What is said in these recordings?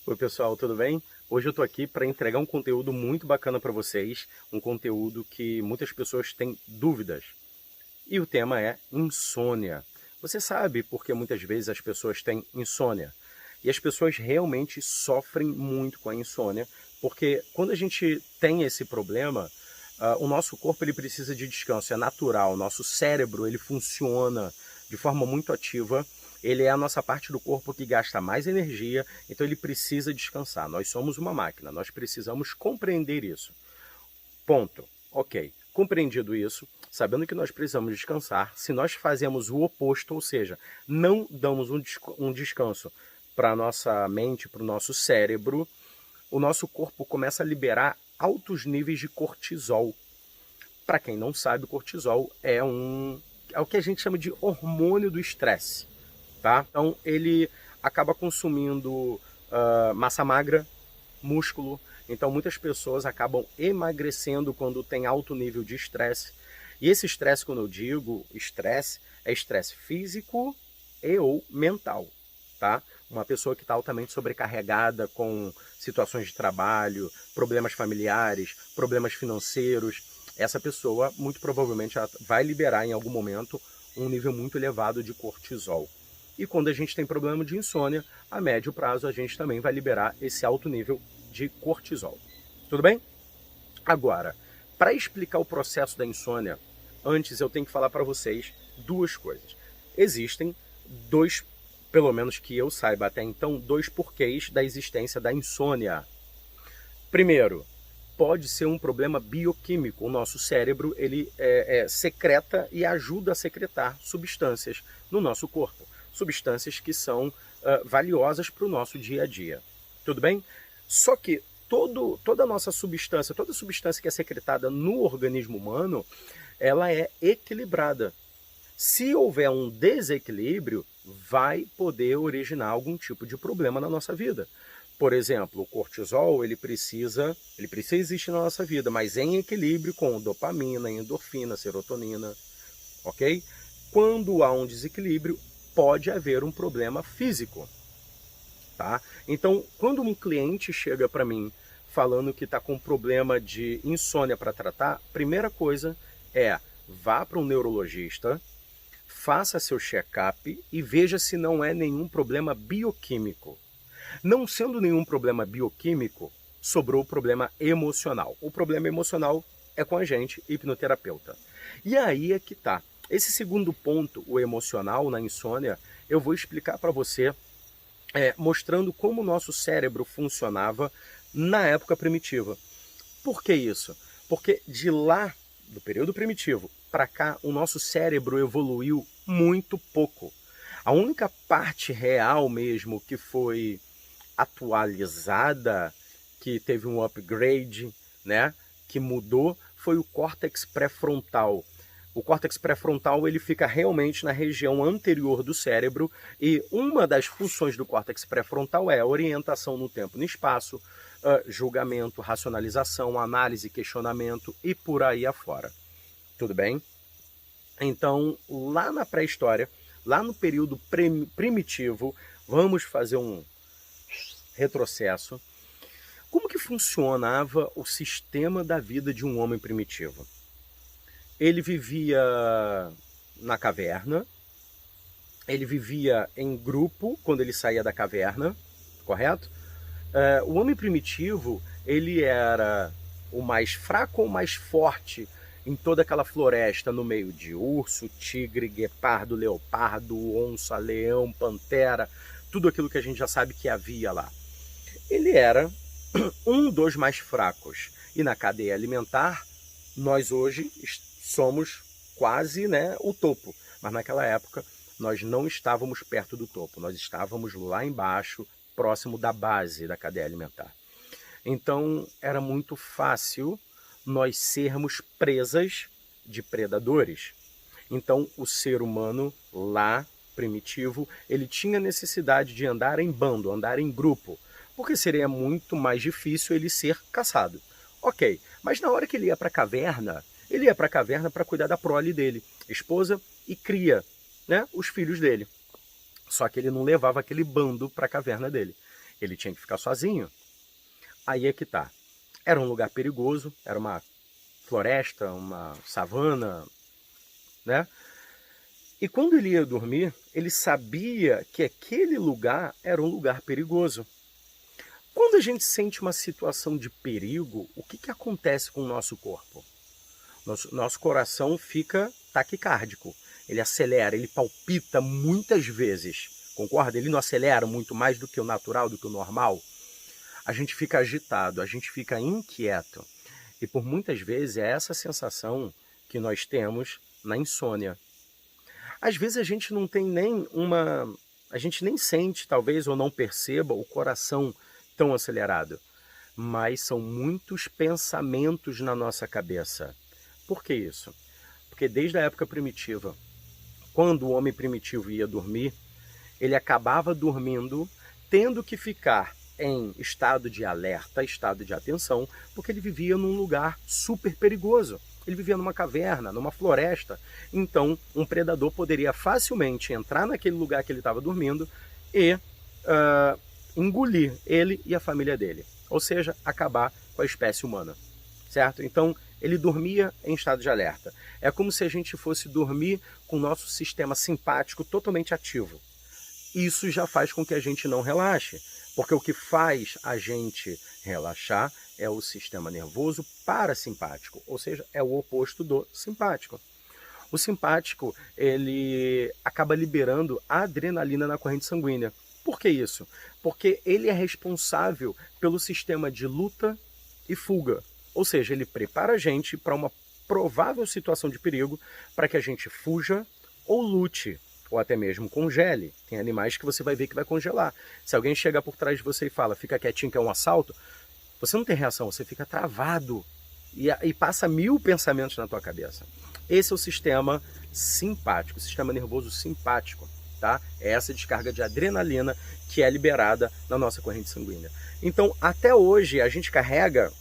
Oi pessoal, tudo bem? Hoje eu estou aqui para entregar um conteúdo muito bacana para vocês, um conteúdo que muitas pessoas têm dúvidas. E o tema é insônia. Você sabe por que muitas vezes as pessoas têm insônia? E as pessoas realmente sofrem muito com a insônia, porque quando a gente tem esse problema, o nosso corpo ele precisa de descanso, é natural. O nosso cérebro ele funciona de forma muito ativa. Ele é a nossa parte do corpo que gasta mais energia, então ele precisa descansar. Nós somos uma máquina, nós precisamos compreender isso. Ponto. Ok. Compreendido isso, sabendo que nós precisamos descansar, se nós fazemos o oposto, ou seja, não damos um descanso para a nossa mente, para o nosso cérebro, o nosso corpo começa a liberar altos níveis de cortisol. Para quem não sabe, o cortisol é o que a gente chama de hormônio do estresse. Tá? Então ele acaba consumindo massa magra, músculo. Então muitas pessoas acabam emagrecendo quando tem alto nível de estresse. E esse estresse, quando eu digo estresse, é estresse físico e ou mental. Tá? Uma pessoa que está altamente sobrecarregada com situações de trabalho, problemas familiares, problemas financeiros, essa pessoa muito provavelmente vai liberar em algum momento um nível muito elevado de cortisol. E quando a gente tem problema de insônia, a médio prazo a gente também vai liberar esse alto nível de cortisol. Tudo bem? Agora, para explicar o processo da insônia, antes eu tenho que falar para vocês duas coisas. Existem dois, pelo menos que eu saiba até então, dois porquês da existência da insônia. Primeiro, pode ser um problema bioquímico. O nosso cérebro ele secreta e ajuda a secretar substâncias no nosso corpo. Substâncias que são valiosas para o nosso dia a dia. Tudo bem? Só que toda a nossa substância, toda substância que é secretada no organismo humano, ela é equilibrada. Se houver um desequilíbrio, vai poder originar algum tipo de problema na nossa vida. Por exemplo, o cortisol ele precisa existir na nossa vida, mas em equilíbrio com dopamina, endorfina, serotonina, ok? Quando há um desequilíbrio, pode haver um problema físico, tá? Então, quando um cliente chega para mim falando que está com problema de insônia para tratar, primeira coisa é vá para um neurologista, faça seu check-up e veja se não é nenhum problema bioquímico. Não sendo nenhum problema bioquímico, sobrou o problema emocional. O problema emocional é com a gente, hipnoterapeuta. E aí é que tá. Esse segundo ponto, o emocional na insônia, eu vou explicar para você mostrando como o nosso cérebro funcionava na época primitiva. Por que isso? Porque de lá, do período primitivo, para cá, o nosso cérebro evoluiu muito pouco. A única parte real mesmo que foi atualizada, que teve um upgrade, né, que mudou, foi o córtex pré-frontal. O córtex pré-frontal ele fica realmente na região anterior do cérebro e uma das funções do córtex pré-frontal é orientação no tempo e no espaço, julgamento, racionalização, análise, questionamento e por aí afora. Tudo bem? Então, lá na pré-história, lá no período primitivo, vamos fazer um retrocesso. Como que funcionava o sistema da vida de um homem primitivo? Ele vivia na caverna, ele vivia em grupo quando ele saía da caverna, correto? O homem primitivo, ele era o mais fraco ou mais forte em toda aquela floresta no meio de urso, tigre, guepardo, leopardo, onça, leão, pantera, tudo aquilo que a gente já sabe que havia lá. Ele era um dos mais fracos. E na cadeia alimentar, nós hoje somos quase, né, o topo. Mas naquela época, nós não estávamos perto do topo. Nós estávamos lá embaixo, próximo da base da cadeia alimentar. Então, era muito fácil nós sermos presas de predadores. Então, o ser humano lá, primitivo, ele tinha necessidade de andar em bando, andar em grupo, porque seria muito mais difícil ele ser caçado. Ok, mas na hora que ele ia para a caverna, ele ia para a caverna para cuidar da prole dele, esposa e cria, né, os filhos dele. Só que ele não levava aquele bando para a caverna dele. Ele tinha que ficar sozinho. Aí é que tá. Era um lugar perigoso, era uma floresta, uma savana, né? E quando ele ia dormir, ele sabia que aquele lugar era um lugar perigoso. Quando a gente sente uma situação de perigo, o que acontece com o nosso corpo? Nosso coração fica taquicárdico, ele acelera, ele palpita muitas vezes, concorda? Ele não acelera muito mais do que o natural, do que o normal. A gente fica agitado, a gente fica inquieto. E por muitas vezes é essa sensação que nós temos na insônia. Às vezes a gente não tem nem a gente nem sente, talvez, ou não perceba o coração tão acelerado. Mas são muitos pensamentos na nossa cabeça. Por que isso? Porque desde a época primitiva, quando o homem primitivo ia dormir, ele acabava dormindo tendo que ficar em estado de alerta, estado de atenção, porque ele vivia num lugar super perigoso. Ele vivia numa caverna, numa floresta. Então, um predador poderia facilmente entrar naquele lugar que ele estava dormindo e engolir ele e a família dele. Ou seja, acabar com a espécie humana. Certo? Então, ele dormia em estado de alerta. É como se a gente fosse dormir com o nosso sistema simpático totalmente ativo. Isso já faz com que a gente não relaxe, porque o que faz a gente relaxar é o sistema nervoso parasimpático, ou seja, é o oposto do simpático. O simpático, ele acaba liberando adrenalina na corrente sanguínea. Por que isso? Porque ele é responsável pelo sistema de luta e fuga. Ou seja, ele prepara a gente para uma provável situação de perigo para que a gente fuja ou lute, ou até mesmo congele. Tem animais que você vai ver que vai congelar. Se alguém chegar por trás de você e fala, fica quietinho que é um assalto, você não tem reação, você fica travado e passa 1000 pensamentos na tua cabeça. Esse é o sistema simpático, o sistema nervoso simpático. Tá? É essa descarga de adrenalina que é liberada na nossa corrente sanguínea. Então, até hoje, a gente carrega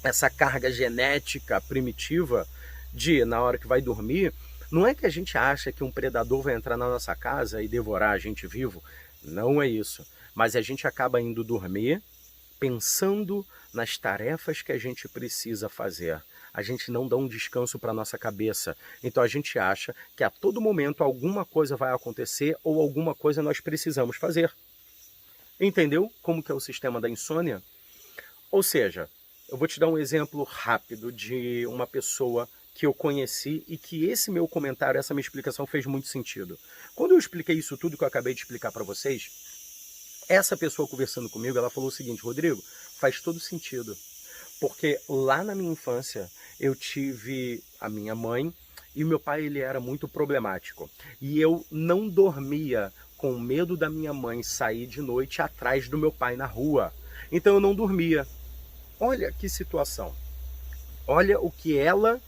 essa carga genética primitiva de, na hora que vai dormir, não é que a gente acha que um predador vai entrar na nossa casa e devorar a gente vivo. Não é isso. Mas a gente acaba indo dormir pensando nas tarefas que a gente precisa fazer. A gente não dá um descanso para a nossa cabeça. Então a gente acha que a todo momento alguma coisa vai acontecer ou alguma coisa nós precisamos fazer. Entendeu como que é o sistema da insônia? Ou seja, eu vou te dar um exemplo rápido de uma pessoa que eu conheci e que esse meu comentário, essa minha explicação fez muito sentido. Quando eu expliquei isso tudo que eu acabei de explicar para vocês, essa pessoa conversando comigo, ela falou o seguinte, Rodrigo, faz todo sentido. Porque lá na minha infância eu tive a minha mãe e o meu pai ele era muito problemático. E eu não dormia com medo da minha mãe sair de noite atrás do meu pai na rua. Então eu não dormia. Olha que situação. Olha o que ela,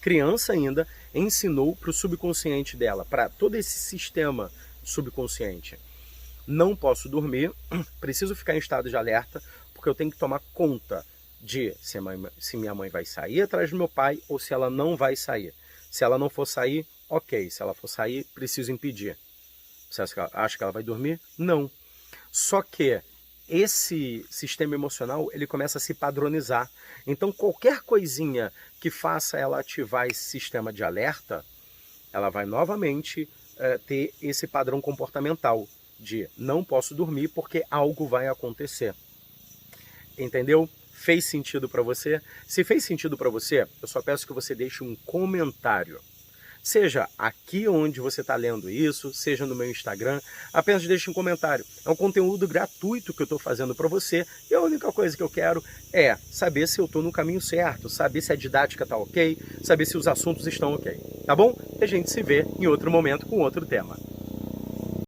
criança ainda, ensinou para o subconsciente dela, para todo esse sistema subconsciente. Não posso dormir, preciso ficar em estado de alerta, porque eu tenho que tomar conta de se minha mãe vai sair atrás do meu pai ou se ela não vai sair. Se ela não for sair, ok. Se ela for sair, preciso impedir. Você acha que ela vai dormir? Não. Só que esse sistema emocional, ele começa a se padronizar. Então, qualquer coisinha que faça ela ativar esse sistema de alerta, ela vai novamente ter esse padrão comportamental de não posso dormir porque algo vai acontecer. Entendeu? Fez sentido para você? Se fez sentido para você, eu só peço que você deixe um comentário. Seja aqui onde você está lendo isso, seja no meu Instagram, apenas deixe um comentário. É um conteúdo gratuito que eu estou fazendo para você e a única coisa que eu quero é saber se eu estou no caminho certo, saber se a didática está ok, saber se os assuntos estão ok. Tá bom? E a gente se vê em outro momento com outro tema.